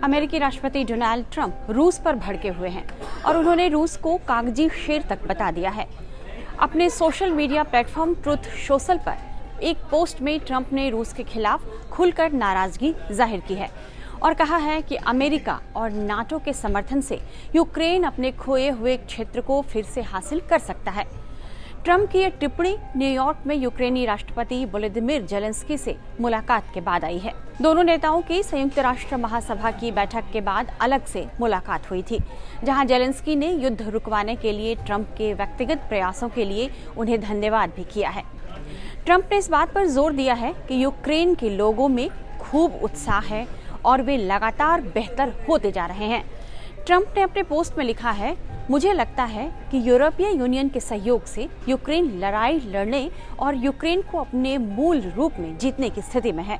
अमेरिकी राष्ट्रपति Donald Trump रूस पर भड़के हुए हैं और उन्होंने रूस को कागजी शेर तक बता दिया है। अपने social media platform truth social पर एक पोस्ट में ट्रंप ने रूस के खिलाफ खुलकर नाराजगी जाहिर की है और कहा है कि अमेरिका और नाटो के समर्थन से यूक्रेन अपने खोए हुए क्षेत्र को फिर से हासिल कर सकता है। ट्रंप की यह टिप्पणी न्यूयॉर्क में यूक्रेनी राष्ट्रपति वोलोदिमीर जेलेंस्की से मुलाकात के बाद आई है। दोनों नेताओं की संयुक्त राष्ट्र महासभा की बैठक के बाद अलग से मुलाकात हुई थी, जहां जेलेंस्की ने युद्ध रुकवाने के लिए ट्रंप के व्यक्तिगत प्रयासों के लिए उन्हें धन्यवाद भी किया है। ट्रंप ने इस बात पर जोर दिया है कि यूक्रेन के लोगों में खूब उत्साह है और वे लगातार बेहतर होते जा रहे हैं। ट्रंप ने अपने पोस्ट में लिखा है, मुझे लगता है कि यूरोपीय यूनियन के सहयोग से यूक्रेन लड़ाई लड़ने और यूक्रेन को अपने मूल रूप में जीतने की स्थिति में है।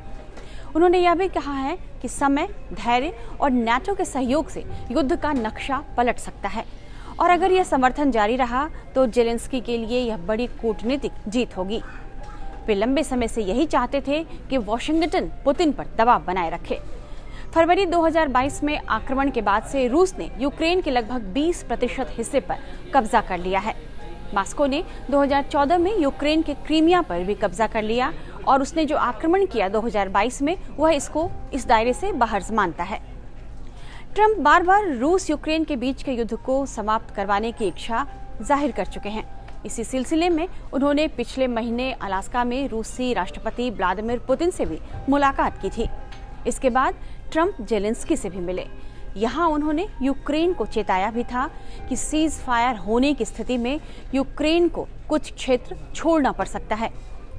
उन्होंने यह भी कहा है कि समय, धैर्य और नाटो के सहयोग से युद्ध का नक्शा पलट सकता है और अगर यह समर्थन जारी रहा तो जेलेंस्की के लिए यह बड़ी कूटनीतिक जीत होगी। वे लंबे समय से यही चाहते थे कि वॉशिंगटन पुतिन पर दबाव बनाए रखे। फरवरी 2022 में आक्रमण के बाद से रूस ने यूक्रेन के लगभग 20% हिस्से पर कब्जा कर लिया है। मॉस्को ने 2014 में यूक्रेन के क्रीमिया पर भी कब्जा कर लिया और उसने जो आक्रमण किया 2022 में वह इसको इस दायरे से बाहर मानता है। ट्रंप बार बार रूस यूक्रेन के बीच के युद्ध को समाप्त करवाने की इच्छा जाहिर कर चुके हैं। इसी सिलसिले में उन्होंने पिछले महीने अलास्का में रूसी राष्ट्रपति व्लादिमीर पुतिन से भी मुलाकात की थी। इसके बाद ट्रंप जेलेंस्की से भी मिले। यहाँ उन्होंने यूक्रेन को चेताया भी था कि सीज फायर होने की स्थिति में यूक्रेन को कुछ क्षेत्र छोड़ना पड़ सकता है,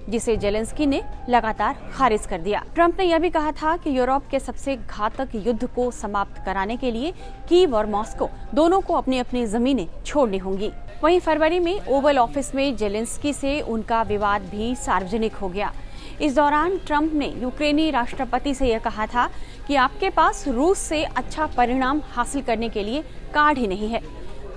जिसे जेलेंस्की ने लगातार खारिज कर दिया। ट्रंप ने यह भी कहा था कि यूरोप के सबसे घातक युद्ध को समाप्त कराने के लिए कीव और मॉस्को दोनों को अपनी अपनी जमीनें छोड़नी होंगी। वहीं फरवरी में ओवल ऑफिस में जेलेंस्की से उनका विवाद भी सार्वजनिक हो गया। इस दौरान ट्रंप ने यूक्रेनी राष्ट्रपति से यह कहा था कि आपके पास रूस से अच्छा परिणाम हासिल करने के लिए कार्ड ही नहीं है।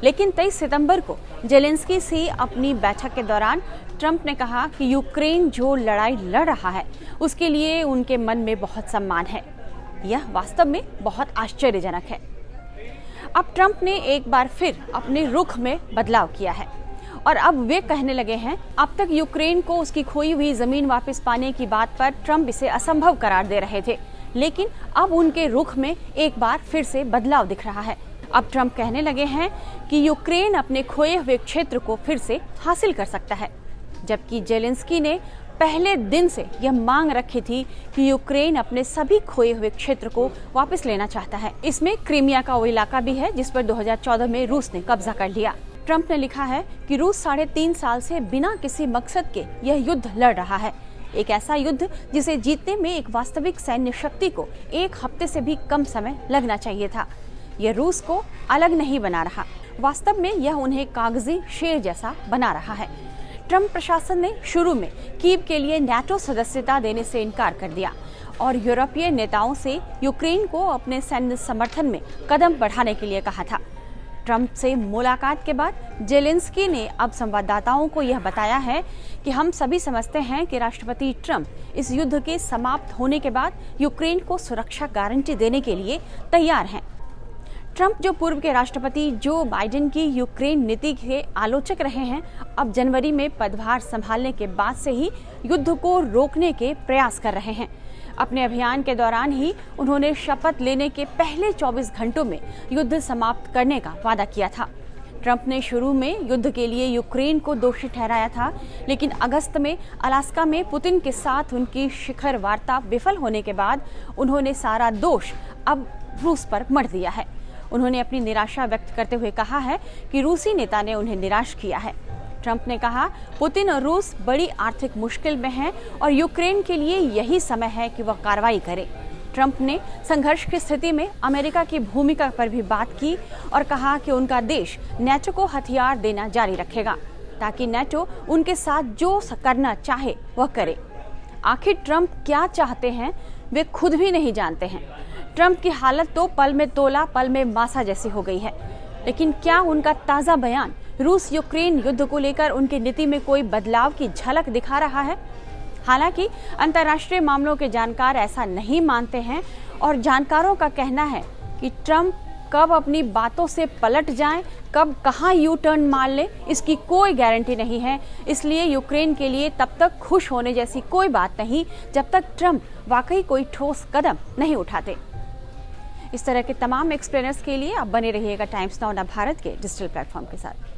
लेकिन 23 सितंबर को जेलेंस्की से अपनी बैठक के दौरान ट्रंप ने कहा कि यूक्रेन जो लड़ाई लड़ रहा है उसके लिए उनके मन में बहुत सम्मान है। यह वास्तव में बहुत आश्चर्यजनक है। अब ट्रंप ने एक बार फिर अपने रुख में बदलाव किया है और अब वे कहने लगे हैं, अब तक यूक्रेन को उसकी खोई हुई जमीन वापस पाने की बात पर ट्रंप इसे असंभव करार दे रहे थे, लेकिन अब उनके रुख में एक बार फिर से बदलाव दिख रहा है। अब ट्रंप कहने लगे हैं कि यूक्रेन अपने खोए हुए क्षेत्र को फिर से हासिल कर सकता है, जबकि जेलेंस्की ने पहले दिन से यह मांग रखी थी कि यूक्रेन अपने सभी खोए हुए क्षेत्र को वापस लेना चाहता है। इसमें क्रीमिया का वो इलाका भी है जिस पर 2014 में रूस ने कब्जा कर लिया। ट्रंप ने लिखा है कि रूस 3.5 साल से बिना किसी मकसद के यह युद्ध लड़ रहा है, एक ऐसा युद्ध जिसे जीतने में एक वास्तविक सैन्य शक्ति को 1 हफ्ते से भी कम समय लगना चाहिए था। यह रूस को अलग नहीं बना रहा, वास्तव में यह उन्हें कागजी शेर जैसा बना रहा है। ट्रंप प्रशासन ने शुरू में कीव के लिए नाटो सदस्यता देने से इनकार कर दिया और यूरोपीय नेताओं से यूक्रेन को अपने सैन्य समर्थन में कदम बढ़ाने के लिए कहा था। ट्रंप से मुलाकात के बाद जेलेंस्की ने अब संवाददाताओं को यह बताया है कि हम सभी समझते हैं कि राष्ट्रपति ट्रंप इस युद्ध के समाप्त होने के बाद यूक्रेन को सुरक्षा गारंटी देने के लिए तैयार हैं। ट्रंप जो पूर्व के राष्ट्रपति जो बाइडेन की यूक्रेन नीति के आलोचक रहे हैं, अब जनवरी में पदभार संभालने के बाद से ही युद्ध को रोकने के प्रयास कर रहे हैं। अपने अभियान के दौरान ही उन्होंने शपथ लेने के पहले 24 घंटों में युद्ध समाप्त करने का वादा किया था। ट्रंप ने शुरू में युद्ध के लिए यूक्रेन को दोषी ठहराया था, लेकिन अगस्त में अलास्का में पुतिन के साथ उनकी शिखर वार्ता विफल होने के बाद उन्होंने सारा दोष अब रूस पर मढ़ दिया है। उन्होंने अपनी निराशा व्यक्त करते हुए कहा है कि रूसी नेता ने उन्हें निराश किया है। ट्रंप ने कहा, पुतिन और रूस बड़ी आर्थिक मुश्किल में हैं और यूक्रेन के लिए यही समय है कि वह कार्रवाई करे। ट्रंप ने संघर्ष की स्थिति में अमेरिका की भूमिका पर भी बात की और कहा कि उनका देश नाटो को हथियार देना जारी रखेगा ताकि नाटो उनके साथ जो करना चाहे वह करे। आखिर ट्रंप क्या चाहते हैं वे खुद भी नहीं जानते हैं। ट्रंप की हालत तो पल में तोला पल में मासा जैसी हो गई है, लेकिन क्या उनका ताज़ा बयान रूस यूक्रेन युद्ध को लेकर उनकी नीति में कोई बदलाव की झलक दिखा रहा है? हालांकि अंतर्राष्ट्रीय मामलों के जानकार ऐसा नहीं मानते हैं और जानकारों का कहना है कि ट्रंप कब अपनी बातों से पलट जाएं, कब कहां यू टर्न मार ले, इसकी कोई गारंटी नहीं है। इसलिए यूक्रेन के लिए तब तक खुश होने जैसी कोई बात नहीं जब तक ट्रंप वाकई कोई ठोस कदम नहीं उठाते। इस तरह के तमाम एक्सप्लेनर्स के लिए आप बने रहिएगा टाइम्स नाउ भारत के डिजिटल प्लेटफॉर्म के साथ।